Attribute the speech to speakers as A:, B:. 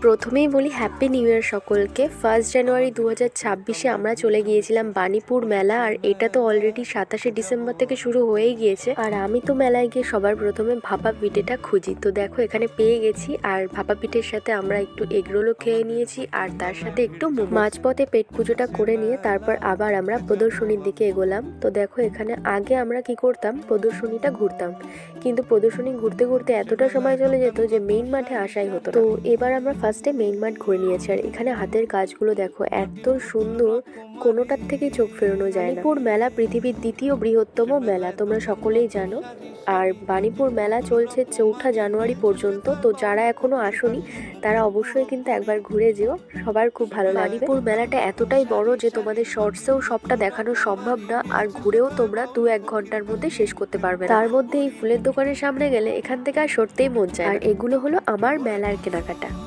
A: প্রথমেই বলি happy new year সকলকে। 1 জানুয়ারি 2026-এ আমরা চলে গিয়েছিলাম বাণীপুর মেলা, আর এটা তো অলরেডি 27 ডিসেম্বর থেকে শুরু হয়েই গিয়েছে। আর আমি তো মেলায় গিয়ে সবার প্রথমে ভাপা পিঠেটা খুঁজি, তো দেখো এখানে পেয়ে গেছি। আর ভাপা পিঠের সাথে আমরা একটু এগরোলও খেয়ে নিয়েছি, আর তার সাথে একটু মাঝপথে পেট পুজোটা করে নিয়ে তারপর আবার আমরা প্রদর্শনীর দিকে এগোলাম। তো দেখো এখানে আগে আমরা কি করতাম, প্রদর্শনীটা ঘুরতাম, কিন্তু প্রদর্শনী ঘুরতে ঘুরতে এতটা সময় চলে যেত যে মেইন মাঠে আসাই হতো। তো এবার আমরা ফার্স্টে মেইন মাঠ ঘুরে নিয়েছি। আর এখানে হাতের কাজগুলো দেখো এত সুন্দর, কোনোটার থেকে চোখ ফেরানো যায় না। বাণীপুর মেলা পৃথিবীর দ্বিতীয় বৃহত্তম মেলা, তোমরা সকলেই জানো। আর বাণীপুর মেলা চলছে 4 জানুয়ারি পর্যন্ত। তো যারা এখনো আসোনি তারা অবশ্যই কিন্তু একবার ঘুরে যেও, সবার খুব ভালো লাগবে। বাণীপুর মেলাটা এতটাই বড় যে তোমাদের শর্টসেও সবটা দেখানো সম্ভব না, আর ঘুরেও তোমরা 2-1 ঘন্টার মধ্যে শেষ করতে পারবে না। তার মধ্যে এই ফুলের দোকানের সামনে গেলে এখান থেকে আর সরতেই মন চায় না। আর এগুলো হলো আমার মেলার কেনাকাটা।